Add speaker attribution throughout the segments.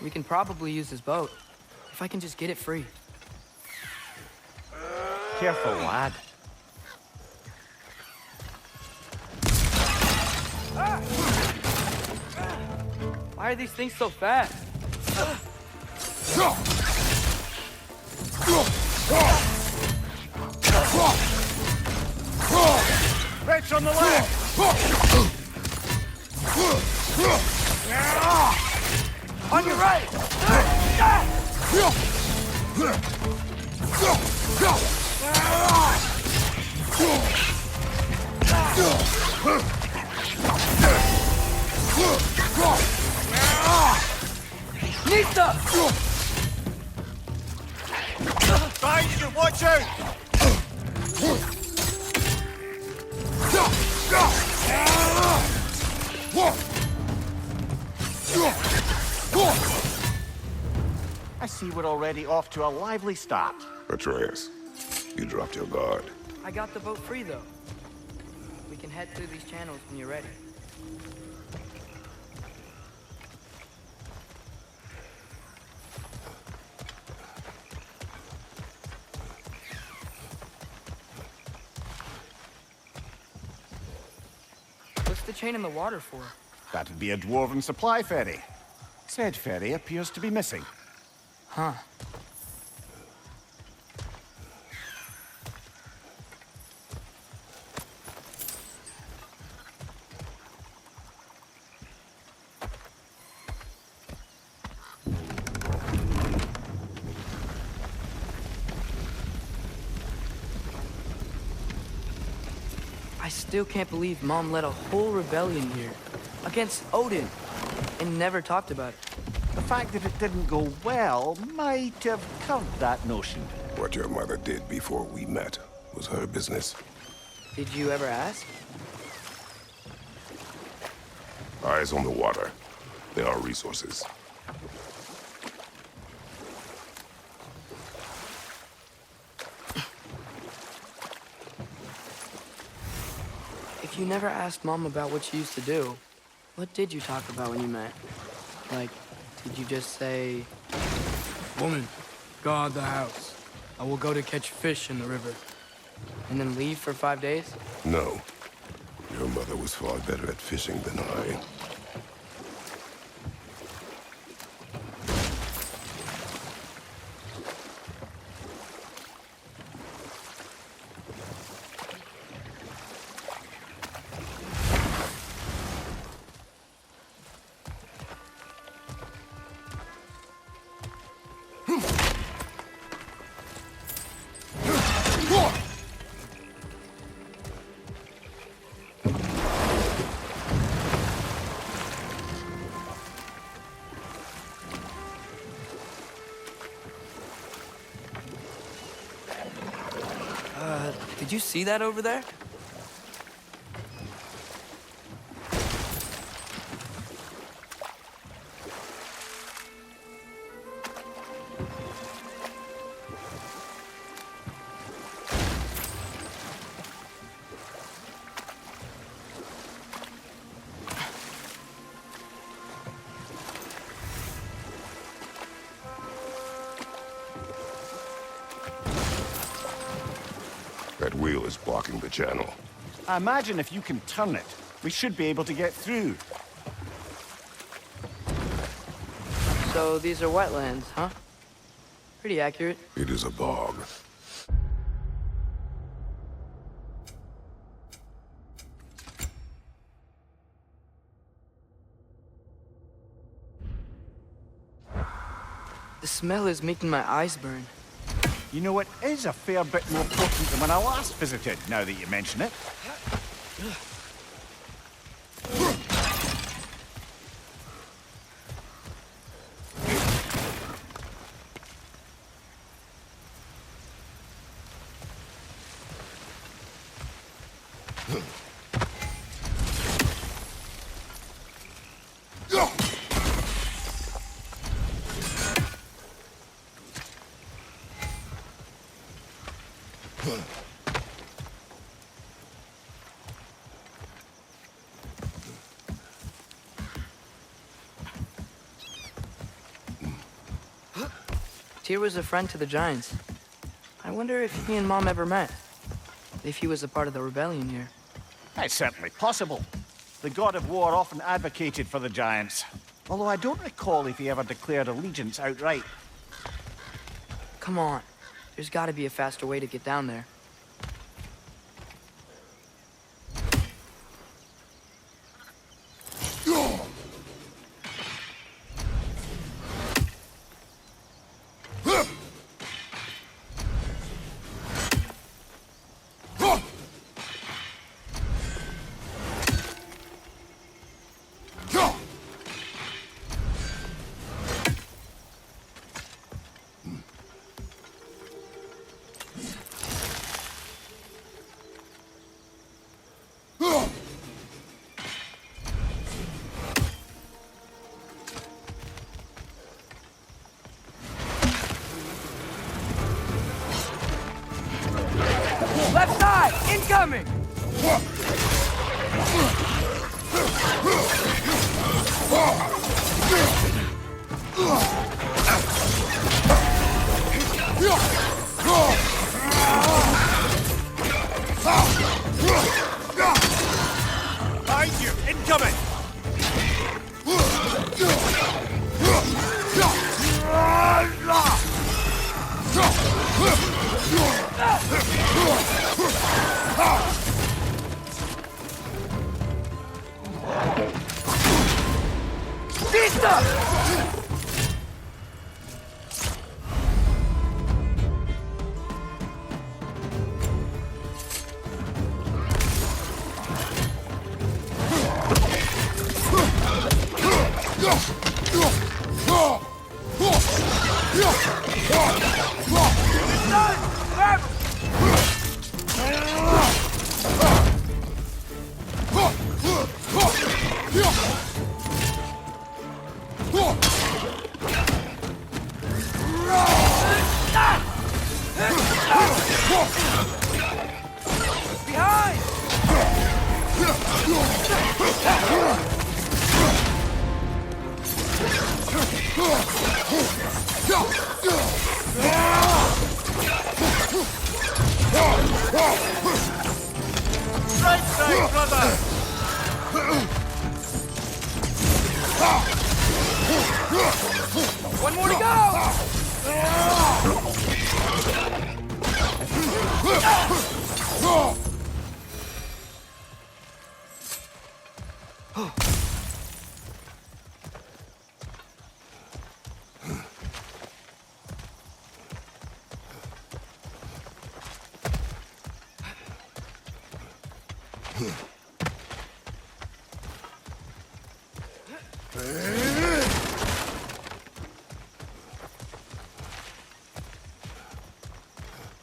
Speaker 1: We can probably use his boat. If I can just get it free.
Speaker 2: Careful, lad.
Speaker 1: Why are these things so fast?
Speaker 2: Wrench on the left!
Speaker 1: On your right! Nista!
Speaker 2: Danger, watch out! I see we're already off to a lively start.
Speaker 3: Atreus, you dropped your guard.
Speaker 1: I got the boat free, though. We can head through these channels when you're ready. What's the chain in the water for?
Speaker 2: That'd be a dwarven supply ferry. Said ferry appears to be missing.
Speaker 1: Huh. I still can't believe Mom led a whole rebellion here. Against Odin. And never talked about it.
Speaker 2: The fact that it didn't go well might have curbed that notion.
Speaker 3: What your mother did before we met was her business.
Speaker 1: Did you ever ask?
Speaker 3: Eyes on the water. There are resources.
Speaker 1: If you never asked Mom about what she used to do, what did you talk about when you met? Like, did you just say, "Woman, guard the house. I will go to catch fish in the river," and then leave for 5 days?
Speaker 3: No. Your mother was far better at fishing than I.
Speaker 1: Did you see that over there?
Speaker 3: That wheel is blocking the channel.
Speaker 2: I imagine if you can turn it, we should be able to get through.
Speaker 1: So these are wetlands, huh? Pretty accurate.
Speaker 3: It is a bog.
Speaker 1: The smell is making my eyes burn.
Speaker 2: You know, it is a fair bit more potent than when I last visited, now that you mention it.
Speaker 1: Tyr was a friend to the Giants. I wonder if he and Mom ever met. If he was a part of the rebellion here.
Speaker 2: It's certainly possible. The god of war often advocated for the Giants. Although I don't recall if he ever declared allegiance outright.
Speaker 1: Come on. There's gotta be a faster way to get down there. Left side! Incoming!
Speaker 2: Behind you! Incoming!
Speaker 1: Pizza! Behind!
Speaker 2: Right side, brother!
Speaker 1: One more to go!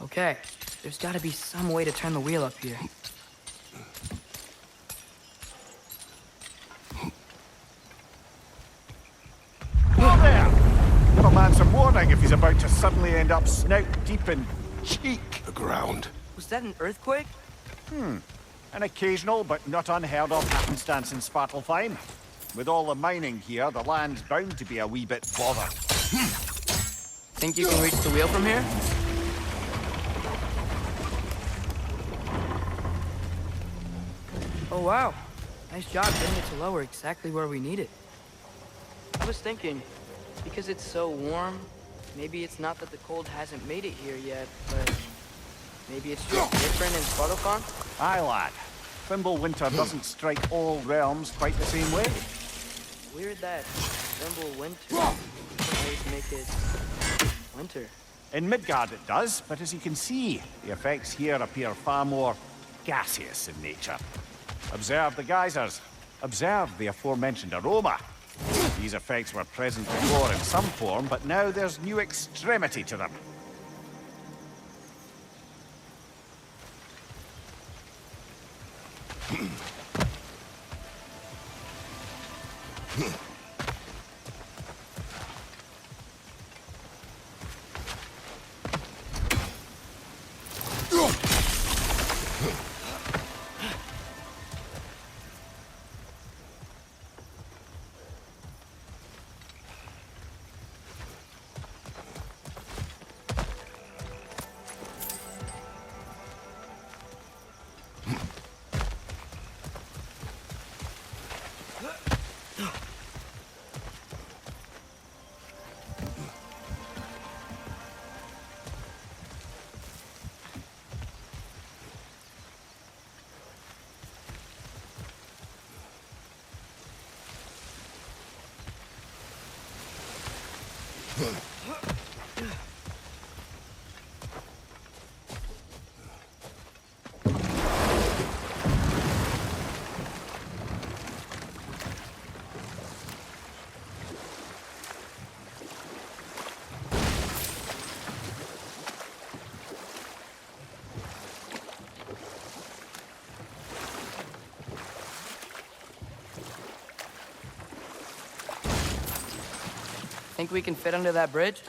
Speaker 1: Okay, there's gotta be some way to turn the wheel up here.
Speaker 2: Whoa there! Give a man some warning if he's about to suddenly end up snout deep in cheek.
Speaker 3: The ground.
Speaker 1: Was that an earthquake?
Speaker 2: An occasional but not unheard of happenstance in Svartalfheim. With all the mining here, the land's bound to be a wee bit bothered.
Speaker 1: Think you can reach the wheel from here? Oh wow, nice job getting it to lower exactly where we need it. I was thinking, because it's so warm, maybe it's not that the cold hasn't made it here yet, but maybe it's just different in Svartalfheim?
Speaker 2: Aye, lad. Thimble winter doesn't strike all realms quite the same way.
Speaker 1: Weird that Thimble winter always make it winter.
Speaker 2: In Midgard it does, but as you can see, the effects here appear far more gaseous in nature. Observe the geysers. Observe the aforementioned aroma. These effects were present before in some form, but now there's new extremity to them.
Speaker 1: Think we can fit under that bridge?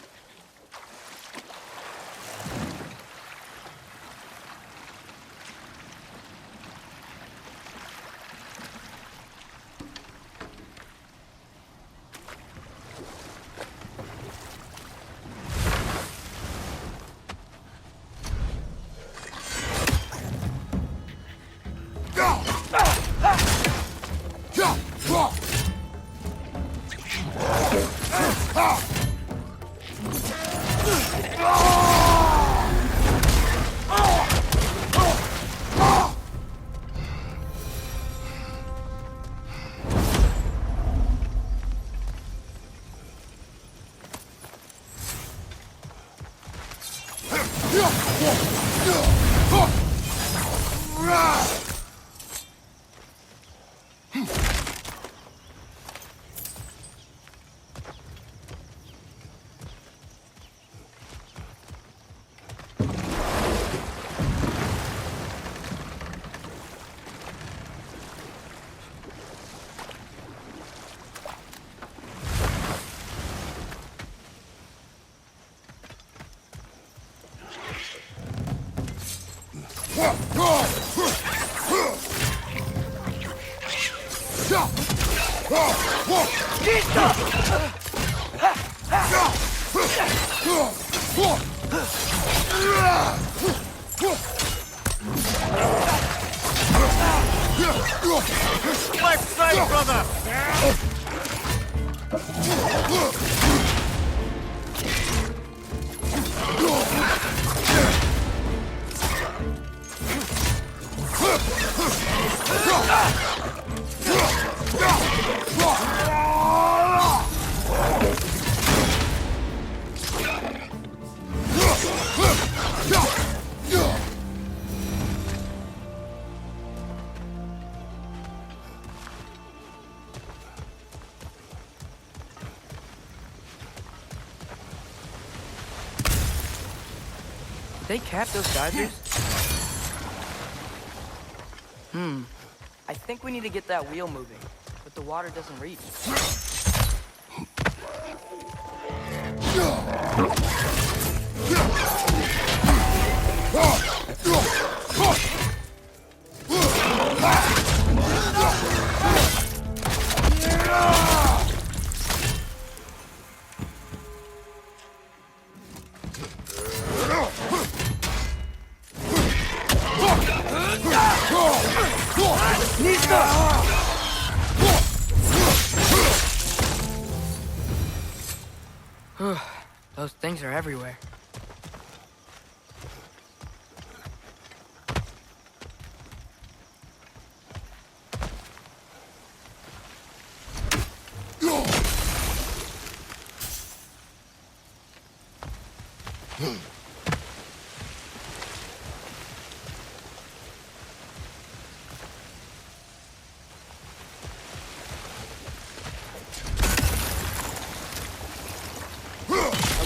Speaker 2: Left side, brother!
Speaker 1: They cap those geysers? I think we need to get that wheel moving, but the water doesn't reach. Those things are everywhere.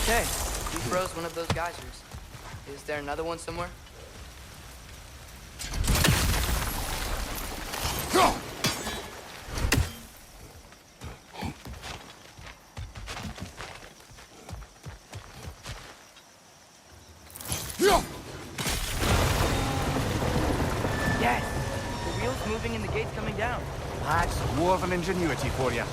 Speaker 1: Okay, we froze one of those geysers. Is there another one somewhere? Yes! The wheel's moving and the gate's coming down.
Speaker 2: That's dwarven ingenuity for you.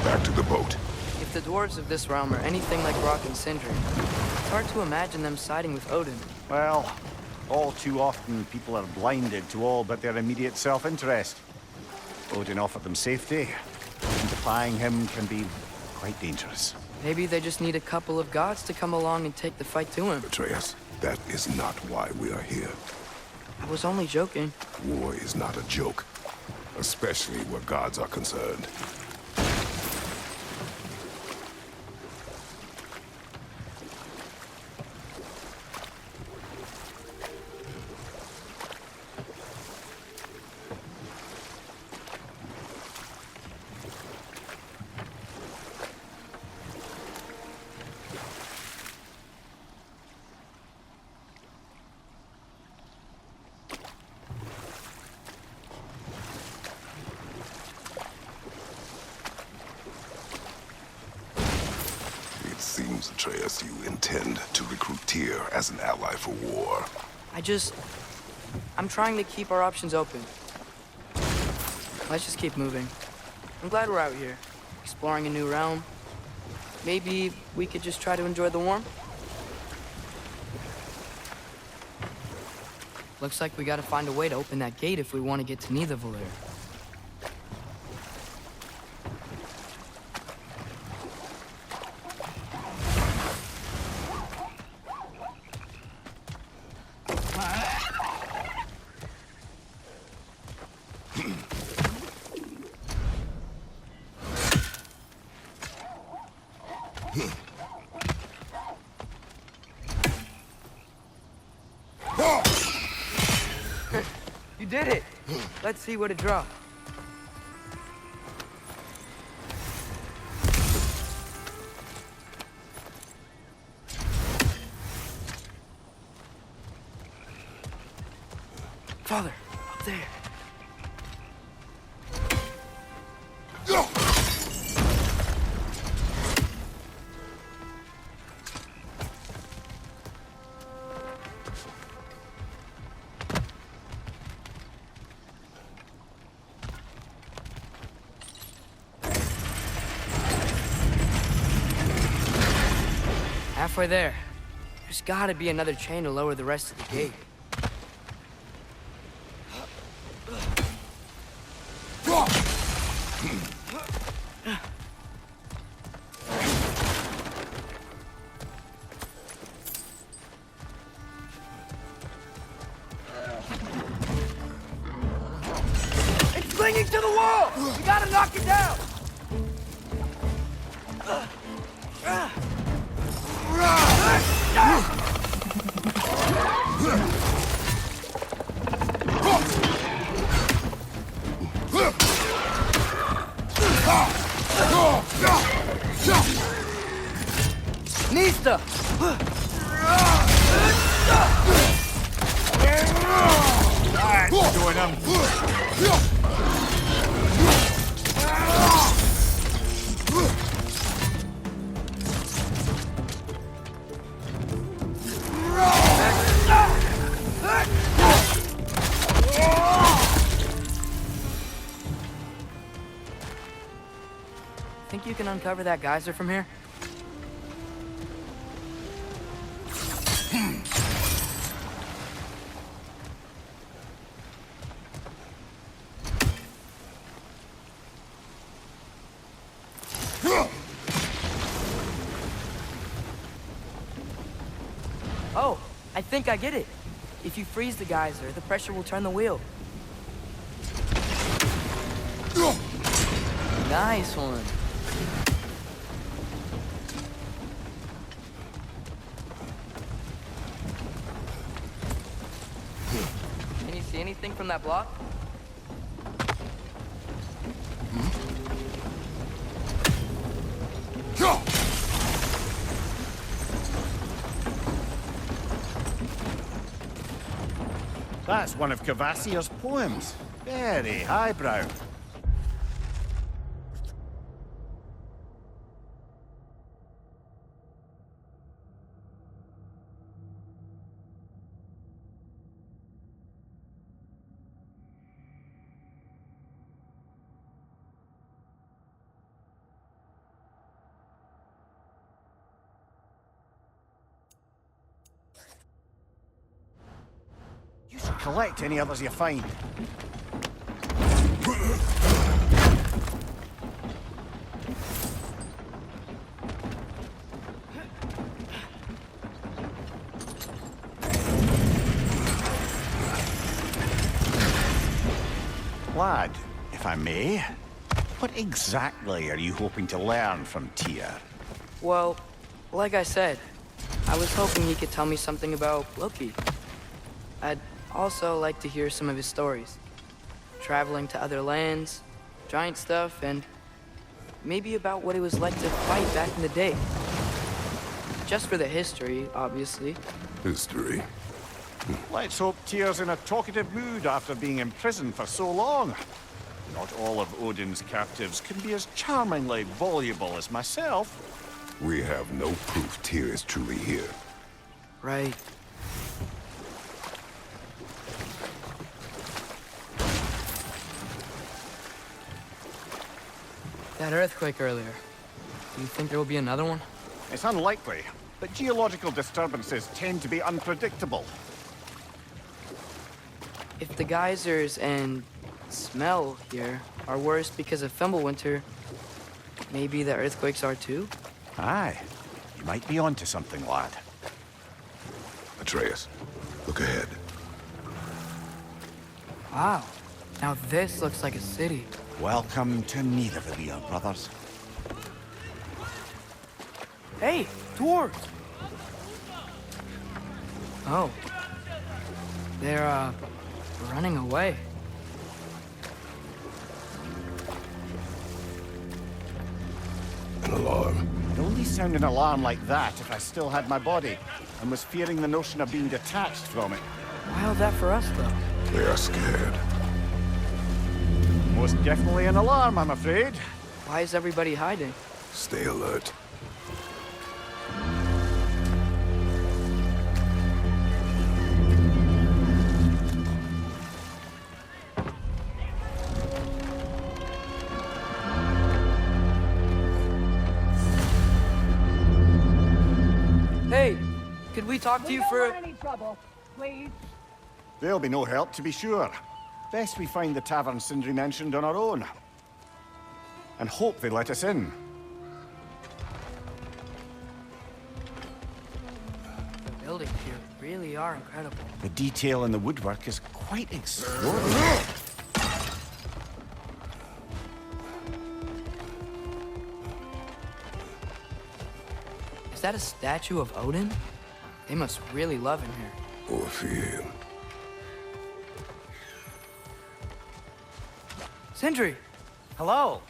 Speaker 3: Back to the boat.
Speaker 1: If the dwarves of this realm are anything like Rock and Sindri, it's hard to imagine them siding with Odin.
Speaker 2: Well, all too often people are blinded to all but their immediate self-interest. Odin offered them safety, and defying him can be quite dangerous.
Speaker 1: Maybe they just need a couple of gods to come along and take the fight to him.
Speaker 3: Atreus, that is not why we are here.
Speaker 1: I was only joking.
Speaker 3: War is not a joke, especially where gods are concerned. Atreus, you intend to recruit Tyr as an ally for war.
Speaker 1: I'm trying to keep our options open. Let's just keep moving. I'm glad we're out here, exploring a new realm. Maybe we could just try to enjoy the warmth? Looks like we gotta find a way to open that gate if we want to get to Nidavellir. You did it! Let's see what it dropped. Father, up there. Halfway there. There's gotta be another chain to lower the rest of the gate. It's clinging to the wall! We gotta knock it down! Nista!
Speaker 2: That's doing him.
Speaker 1: Think you can uncover that geyser from here? Oh, I think I get it. If you freeze the geyser, the pressure will turn the wheel. Nice one. Can you see anything from that block?
Speaker 2: That's one of Kvasir's poems. Very highbrow. You should collect any others you find. Lad, if I may, what exactly are you hoping to learn from Tyr?
Speaker 1: Well, like I said, I was hoping he could tell me something about Loki. I'd also like to hear some of his stories. Traveling to other lands, giant stuff, and maybe about what it was like to fight back in the day. Just for the history, obviously.
Speaker 3: History.
Speaker 2: Let's hope Tyr's in a talkative mood after being imprisoned for so long. Not all of Odin's captives can be as charmingly voluble as myself.
Speaker 3: We have no proof Tyr is truly here.
Speaker 1: Right. That earthquake earlier. Do you think there will be another one?
Speaker 2: It's unlikely, but geological disturbances tend to be unpredictable.
Speaker 1: If the geysers and smell here are worse because of Fimbulwinter, maybe the earthquakes are too?
Speaker 2: Aye. You might be onto something, lad.
Speaker 3: Atreus, look ahead.
Speaker 1: Wow. Now this looks like a city.
Speaker 2: Welcome to Nidavellir, brothers.
Speaker 1: Hey, dwarves! Oh. They're, running away.
Speaker 3: An alarm.
Speaker 2: I'd only sound an alarm like that if I still had my body, and was fearing the notion of being detached from it.
Speaker 1: Why that for us, though?
Speaker 3: They are scared.
Speaker 2: Most definitely an alarm, I'm afraid.
Speaker 1: Why is everybody hiding?
Speaker 3: Stay alert.
Speaker 1: Hey, could we talk to you for...
Speaker 4: We don't want any trouble, please.
Speaker 2: There'll be no help, to be sure. Best we find the tavern Sindri mentioned on our own. And hope they let us in.
Speaker 1: The buildings here really are incredible.
Speaker 2: The detail in the woodwork is quite extraordinary.
Speaker 1: Is that a statue of Odin? They must really love him here.
Speaker 3: Or fear him.
Speaker 1: Sindri!
Speaker 5: Hello.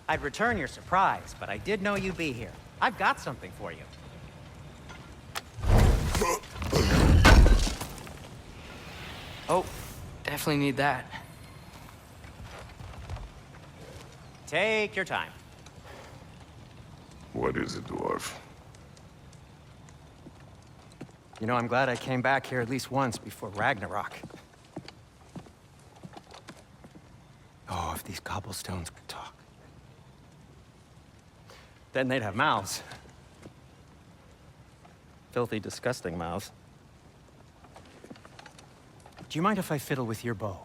Speaker 5: I'd return your surprise, but I did know you'd be here. I've got something for you.
Speaker 1: Oh, definitely need that.
Speaker 5: Take your time.
Speaker 3: What is it, dwarf?
Speaker 5: You know, I'm glad I came back here at least once before Ragnarok. Oh, if these cobblestones could talk. Then they'd have mouths. Filthy, disgusting mouths. Do you mind if I fiddle with your bow?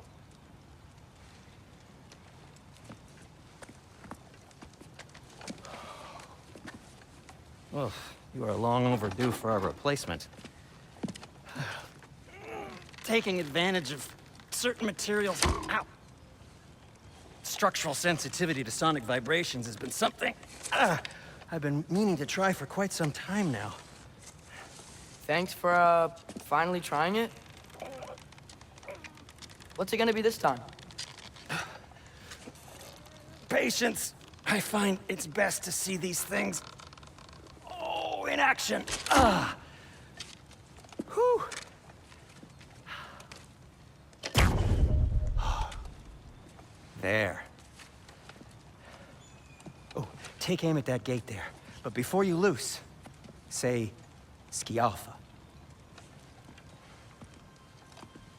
Speaker 5: Well, you are long overdue for a replacement. Taking advantage of certain materials. Ow. Structural sensitivity to sonic vibrations has been something I've been meaning to try for quite some time now.
Speaker 1: Thanks for, finally trying it. What's it gonna be this time?
Speaker 5: Patience. I find it's best to see these things, in action. Whew. There. Oh, take aim at that gate there. But before you loose, say, Skialfa.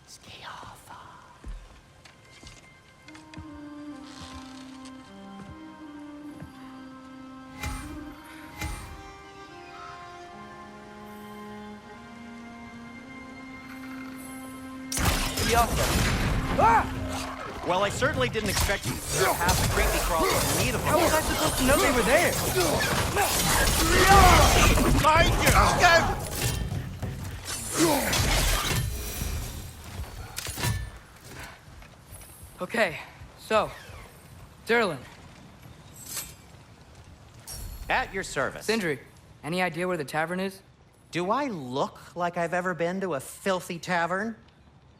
Speaker 5: Skialfa.
Speaker 1: Ah!
Speaker 5: Well, I certainly didn't expect you to have the creepy crawlers in need of
Speaker 1: How was I supposed to know they were there? Okay, so, Durlin,
Speaker 5: At your service.
Speaker 1: Sindri, any idea where the tavern is?
Speaker 5: Do I look like I've ever been to a filthy tavern?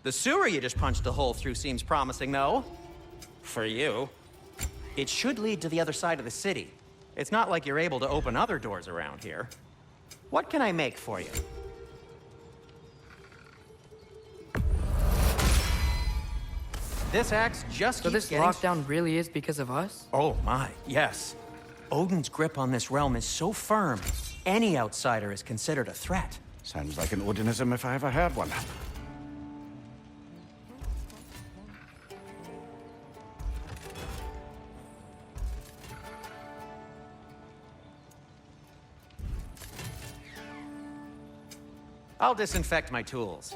Speaker 5: The sewer you just punched a hole through seems promising, though. For you. It should lead to the other side of the city. It's not like you're able to open other doors around here. What can I make for you? This axe just
Speaker 1: So
Speaker 5: keeps
Speaker 1: this
Speaker 5: getting...
Speaker 1: lockdown really is because of us?
Speaker 5: Oh my, yes. Odin's grip on this realm is so firm, any outsider is considered a threat.
Speaker 2: Sounds like an Odinism if I ever heard one.
Speaker 5: I'll disinfect my tools.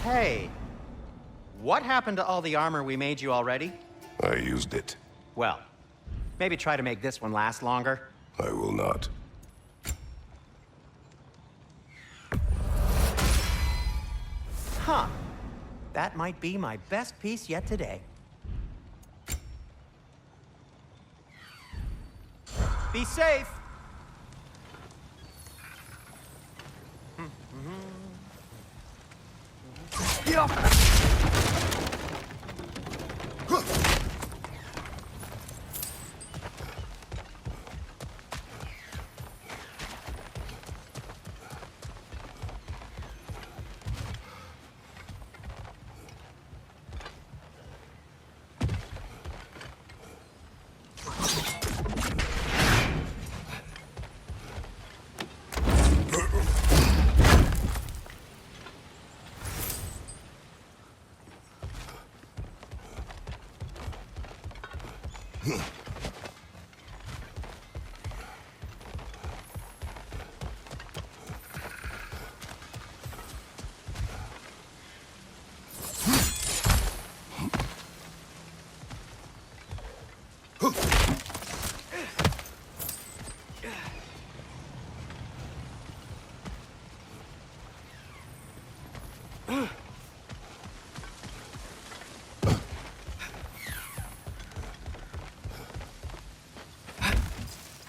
Speaker 5: Hey, what happened to all the armor we made you already?
Speaker 3: I used it.
Speaker 5: Well, maybe try to make this one last longer.
Speaker 3: I will not.
Speaker 5: Huh. That might be my best piece yet today. Be safe!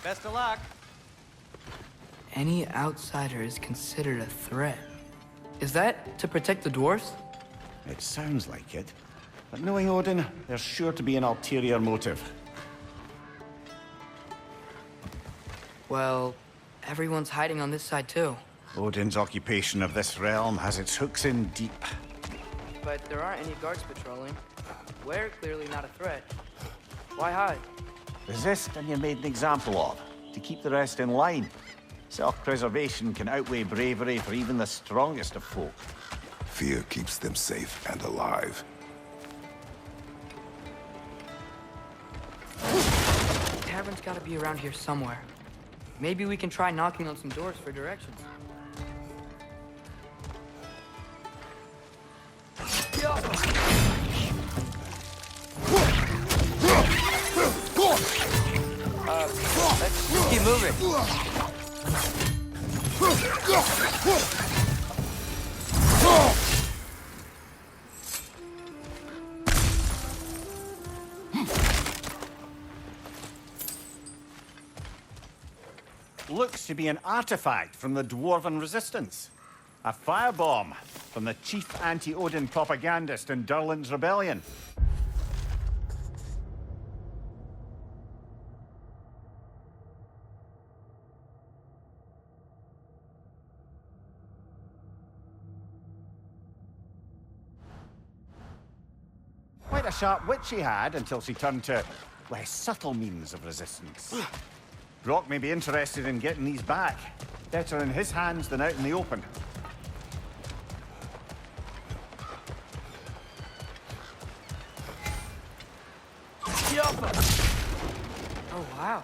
Speaker 5: Best of luck.
Speaker 1: Any outsider is considered a threat. Is that to protect the dwarves?
Speaker 2: It sounds like it. But knowing Odin, there's sure to be an ulterior motive.
Speaker 1: Well, everyone's hiding on this side too.
Speaker 2: Odin's occupation of this realm has its hooks in deep.
Speaker 1: But there aren't any guards patrolling. We're clearly not a threat. Why hide?
Speaker 2: Resist and you're made an example of, to keep the rest in line. Self-preservation can outweigh bravery for even the strongest of folk.
Speaker 3: Fear keeps them safe and alive.
Speaker 1: The tavern's gotta be around here somewhere. Maybe we can try knocking on some doors for directions. Let's keep moving.
Speaker 2: Looks to be an artifact from the Dwarven Resistance. A firebomb from the chief anti-Odin propagandist in Durlin's rebellion. Quite a sharp wit she had until she turned to less subtle means of resistance. Brock may be interested in getting these back. Better in his hands than out in the open.
Speaker 1: Oh, wow.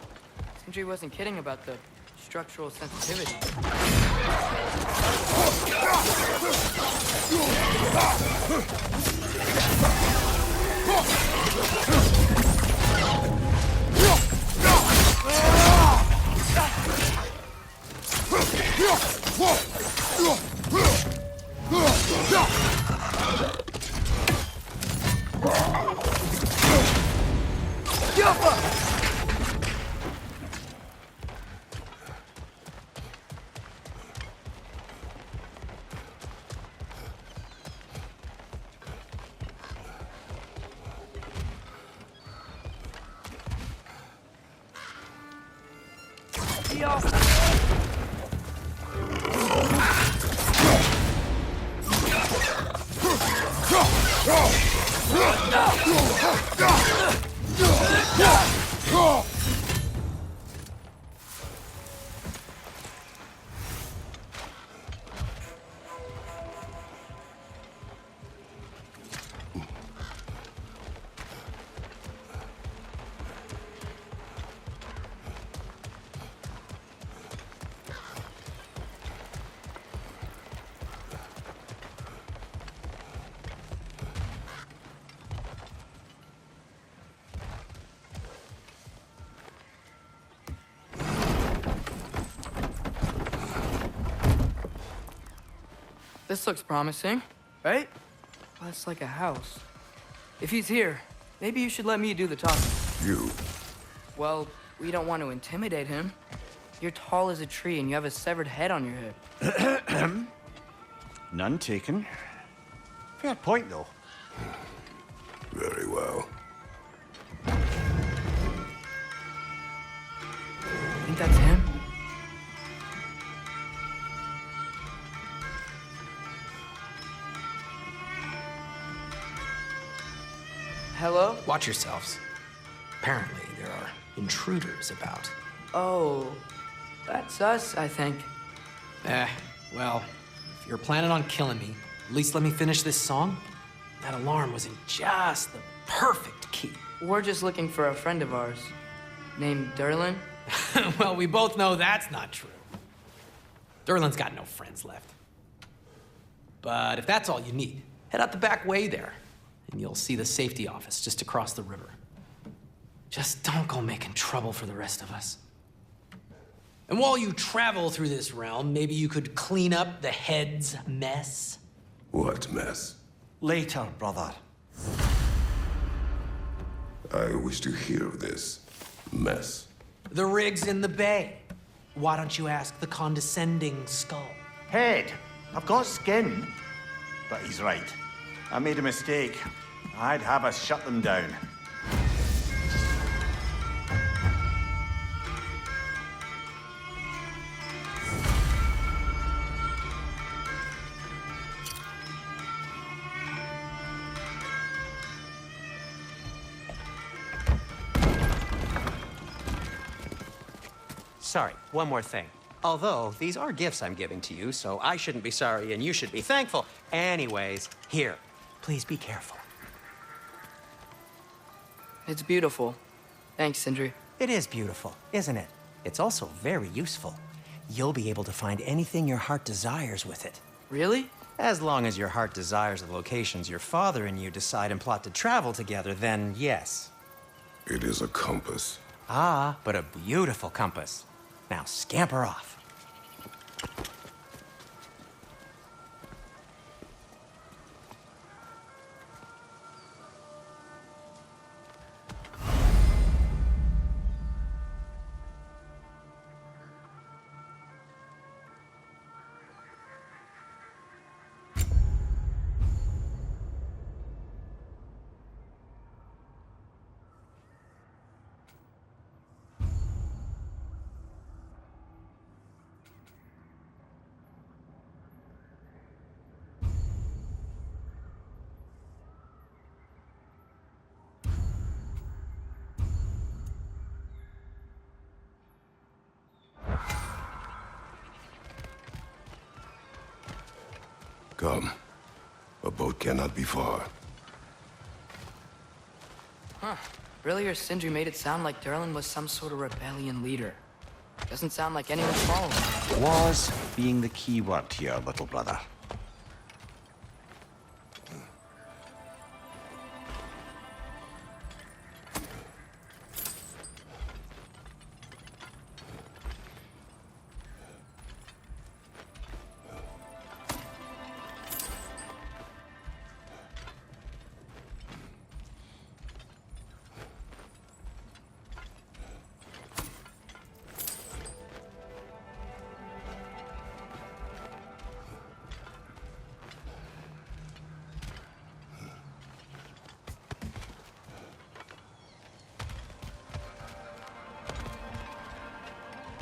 Speaker 1: Sindri wasn't kidding about the structural sensitivity.
Speaker 3: No!
Speaker 1: This looks promising, right? Well, it's like a house. If he's here, maybe you should let me do the talking.
Speaker 3: You.
Speaker 1: Well, we don't want to intimidate him. You're tall as a tree and you have a severed head on your head.
Speaker 2: None taken. Fair point, though.
Speaker 3: Very well.
Speaker 1: Think that's him? Hello?
Speaker 6: Watch yourselves. Apparently, there are intruders about.
Speaker 1: Oh, that's us, I think.
Speaker 6: Well, if you're planning on killing me, at least let me finish this song. That alarm was in just the perfect key.
Speaker 1: We're just looking for a friend of ours named Derlin.
Speaker 6: Well, we both know that's not true. Derlin's got no friends left. But if that's all you need, head out the back way there, and you'll see the safety office just across the river. Just don't go making trouble for the rest of us. And while you travel through this realm, maybe you could clean up the head's mess.
Speaker 3: What mess?
Speaker 2: Later, brother.
Speaker 3: I wish to hear of this mess.
Speaker 6: The rig's in the bay. Why don't you ask the condescending skull?
Speaker 2: Head, I've got skin. But he's right. I made a mistake. I'd have us shut them down.
Speaker 5: Sorry, one more thing. Although, these are gifts I'm giving to you, so I shouldn't be sorry and you should be thankful. Anyways, here, please be careful.
Speaker 1: It's beautiful. Thanks, Sindri.
Speaker 5: It is beautiful, isn't it? It's also very useful. You'll be able to find anything your heart desires with it.
Speaker 1: Really?
Speaker 5: As long as your heart desires the locations your father and you decide and plot to travel together, then yes.
Speaker 3: It is a compass.
Speaker 5: Ah, but a beautiful compass. Now scamper off.
Speaker 3: Come. A boat cannot be far.
Speaker 1: Huh. Earlier, Sindri made it sound like Derlin was some sort of rebellion leader. Doesn't sound like anyone's following.
Speaker 2: Was being the key word here, little brother.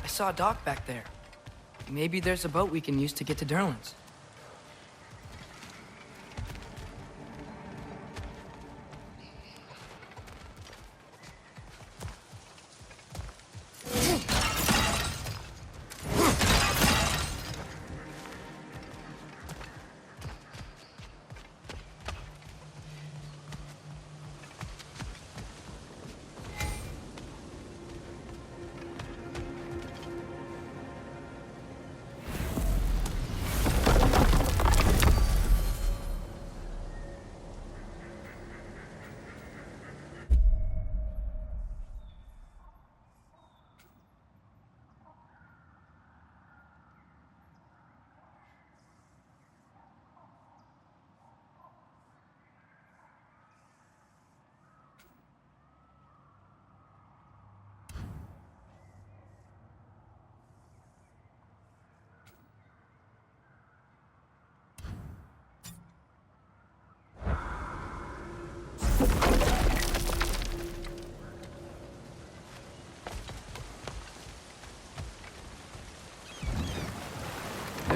Speaker 1: I saw a dock back there. Maybe there's a boat we can use to get to Derlin's.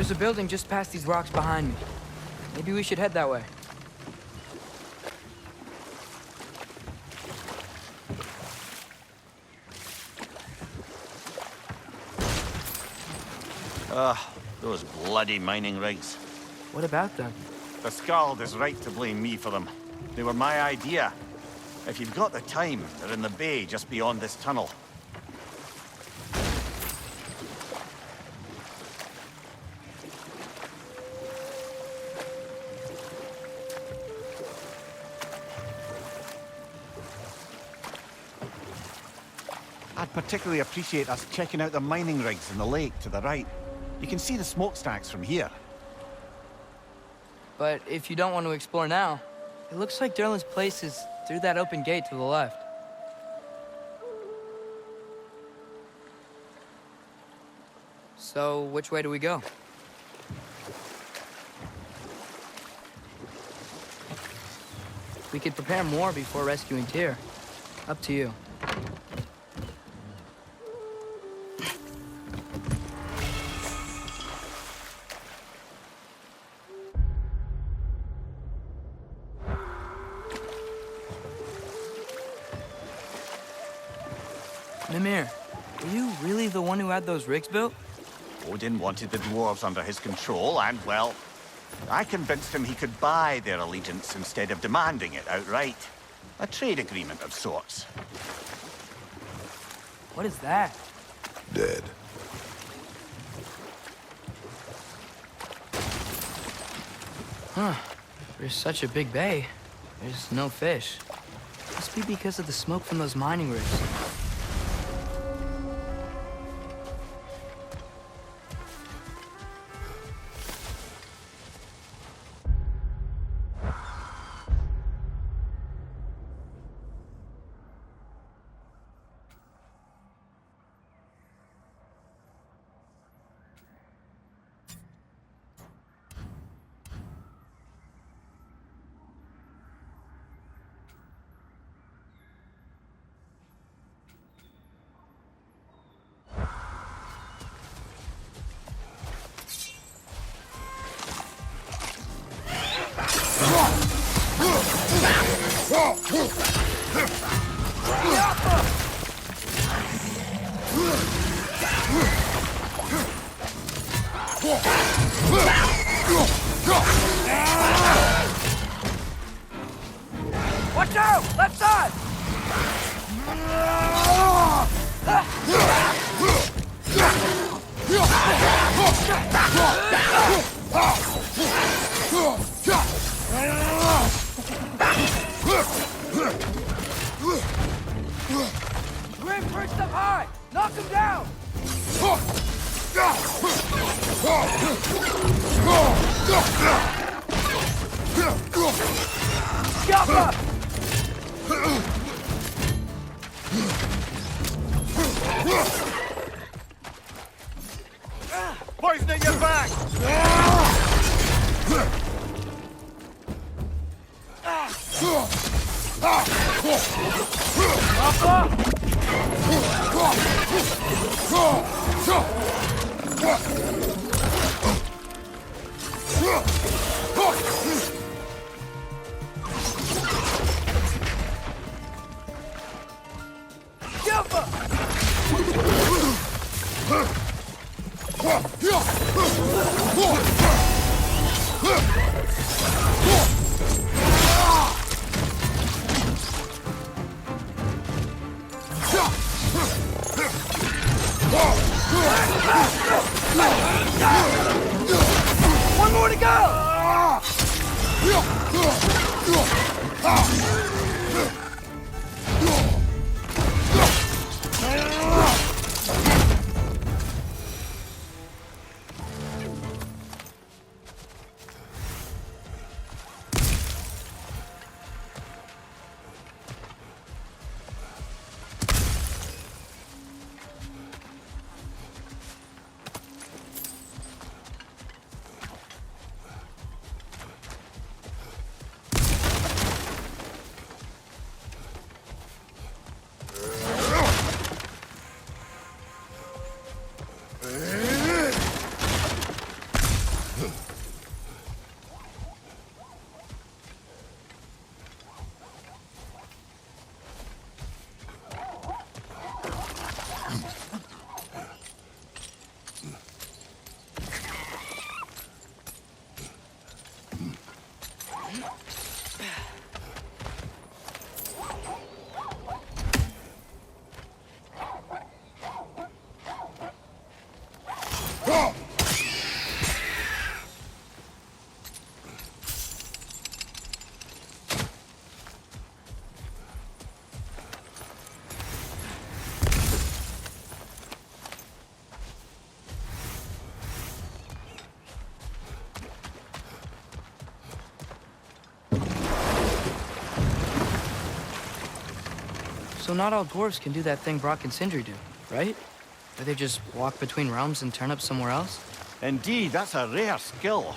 Speaker 1: There's a building just past these rocks behind me. Maybe we should head that way.
Speaker 2: Those bloody mining rigs.
Speaker 1: What about them?
Speaker 2: The Skald is right to blame me for them. They were my idea. If you've got the time, they're in the bay just beyond this tunnel. I'd particularly appreciate us checking out the mining rigs in the lake to the right. You can see the smokestacks from here.
Speaker 1: But if you don't want to explore now, it looks like Derlin's place is through that open gate to the left. So, which way do we go? We could prepare more before rescuing Tyr. Up to you. Mimir, were you really the one who had those rigs built?
Speaker 2: Odin wanted the dwarves under his control, and, well, I convinced him he could buy their allegiance instead of demanding it outright. A trade agreement of sorts.
Speaker 1: What is that?
Speaker 3: Dead.
Speaker 1: Huh. There's such a big bay. There's no fish. Must be because of the smoke from those mining rigs. Watch out! Left side! Grim, perched up high! Knock him down! Jump!
Speaker 2: Poison at your back!
Speaker 1: One more to go! So not all dwarves can do that thing Brock and Sindri do, right? Where they just walk between realms and turn up somewhere else?
Speaker 2: Indeed, that's a rare skill.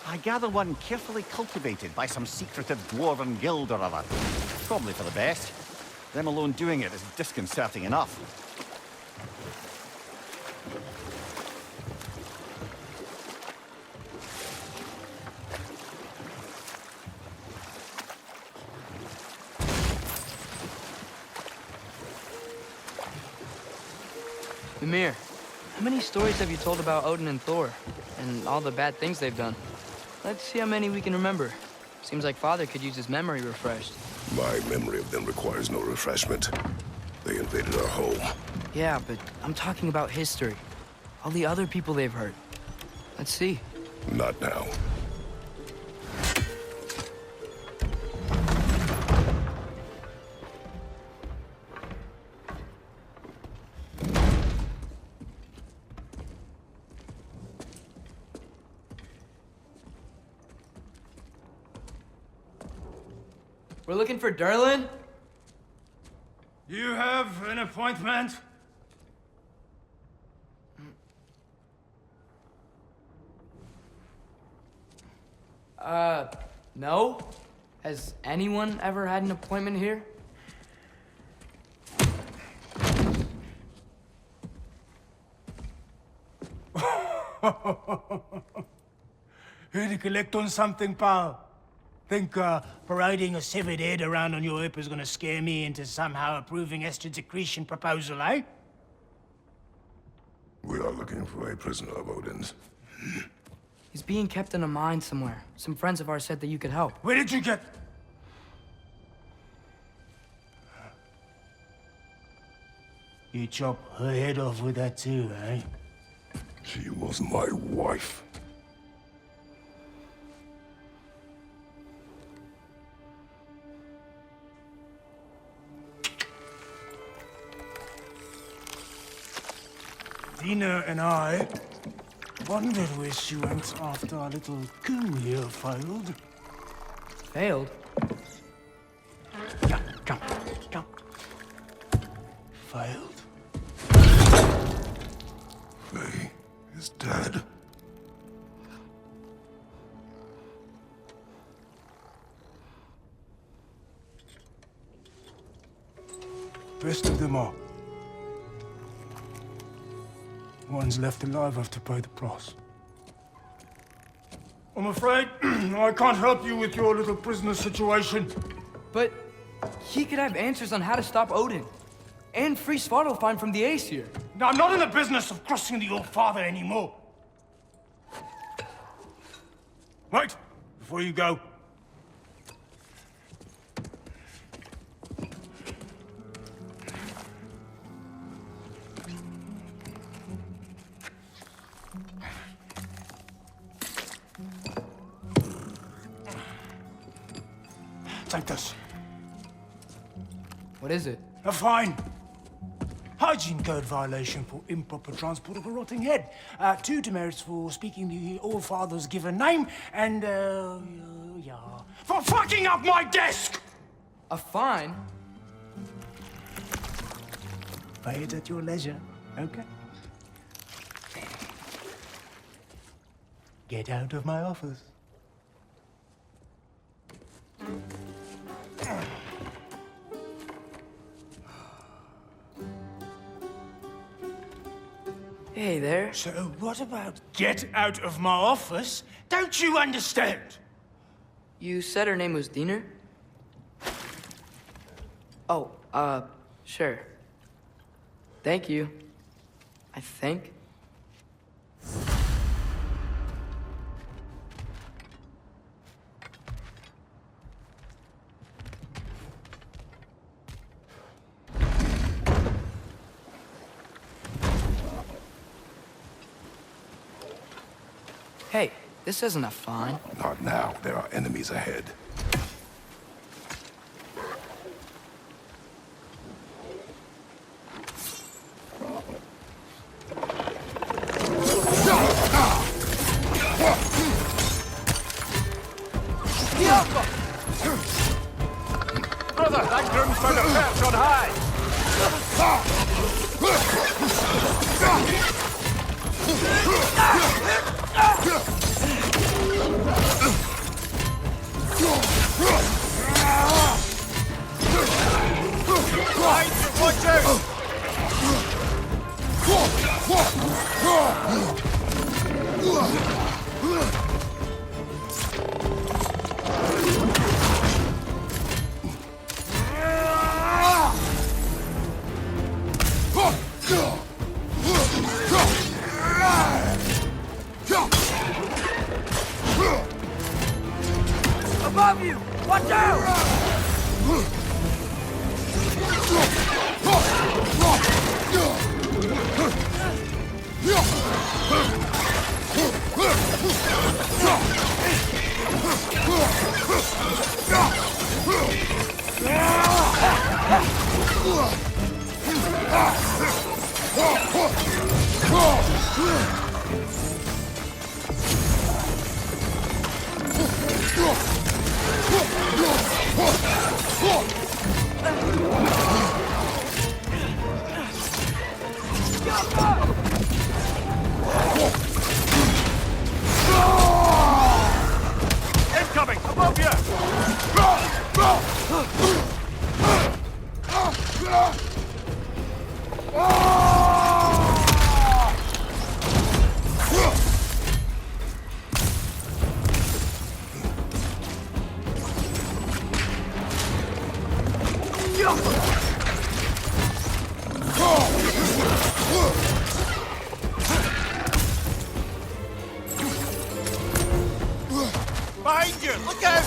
Speaker 2: I gather one carefully cultivated by some secretive dwarven guild or other. Probably for the best. Them alone doing it is disconcerting enough.
Speaker 1: Ymir, how many stories have you told about Odin and Thor? And all the bad things they've done? Let's see how many we can remember. Seems like Father could use his memory refreshed.
Speaker 3: My memory of them requires no refreshment. They invaded our home.
Speaker 1: Yeah, but I'm talking about history. All the other people they've hurt. Let's see.
Speaker 3: Not now.
Speaker 1: We're looking for Durlin?
Speaker 7: You have an appointment?
Speaker 1: No? Has anyone ever had an appointment here?
Speaker 7: Here to collect on something, pal? Think parading a severed head around on your hip is gonna scare me into somehow approving Esther's accretion proposal, eh?
Speaker 3: We are looking for a prisoner of Odin's.
Speaker 1: He's being kept in a mine somewhere. Some friends of ours said that you could help.
Speaker 7: Where did you get... You chop her head off with that too, eh?
Speaker 3: She was my wife.
Speaker 7: Dina and I wondered where she went after our little coup here failed.
Speaker 1: Failed?
Speaker 7: Jump. Failed.
Speaker 3: Faye is dead.
Speaker 7: Rest of them are. Ones left alive have to pay the price. I'm afraid I can't help you with your little prisoner situation.
Speaker 1: But he could have answers on how to stop Odin. And free Svartalfheim from the Aesir.
Speaker 7: Now, I'm not in the business of crossing the Old Father anymore. Right, before you go. Take this.
Speaker 1: What is it?
Speaker 7: A fine. Hygiene code violation for improper transport of a rotting head. 2 demerits for speaking the Old Father's given name, and, yeah, for fucking up my desk!
Speaker 1: A fine?
Speaker 7: Pay it at your leisure, okay? Get out of my office.
Speaker 1: Hey there.
Speaker 7: So what about get out of my office? Don't you understand?
Speaker 1: You said her name was Diener? Oh, sure. Thank you. I think. Hey, this isn't a fine.
Speaker 3: Not now. There are enemies ahead.
Speaker 2: Brother, that groom's found a perch on high! Behind you, watch out!
Speaker 1: Above you! Watch out!
Speaker 2: Incoming! Above you! Behind you! Look out!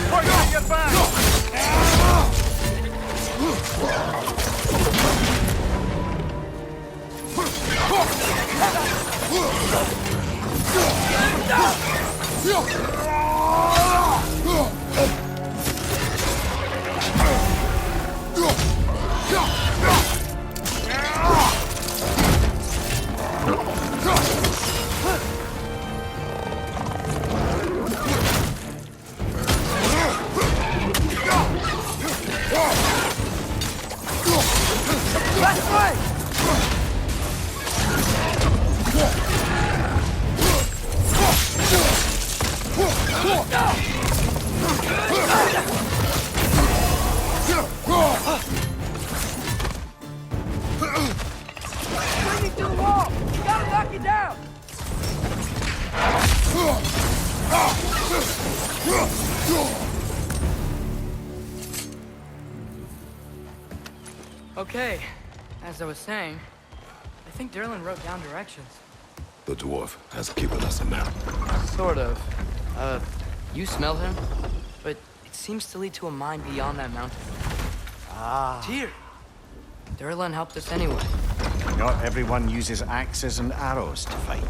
Speaker 2: Point on your back!
Speaker 1: Bring me to the wall! You gotta knock it down! Okay, as I was saying, I think Derlin wrote down directions.
Speaker 3: The dwarf has given us a map.
Speaker 1: Sort of. You smell him? But it seems to lead to a mine beyond that mountain. Tyr! Derlin helped us anyway.
Speaker 2: Not everyone uses axes and arrows to fight.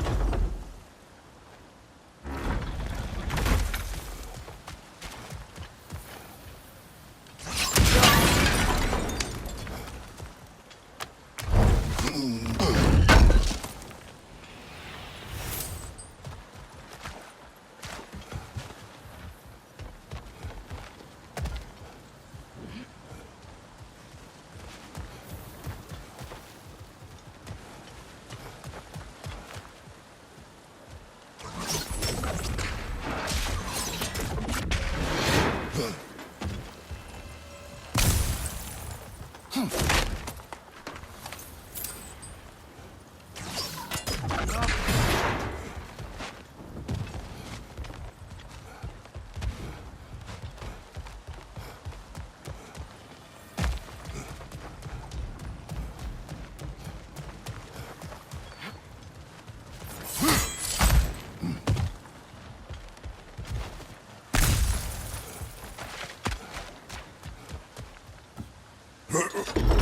Speaker 3: Go.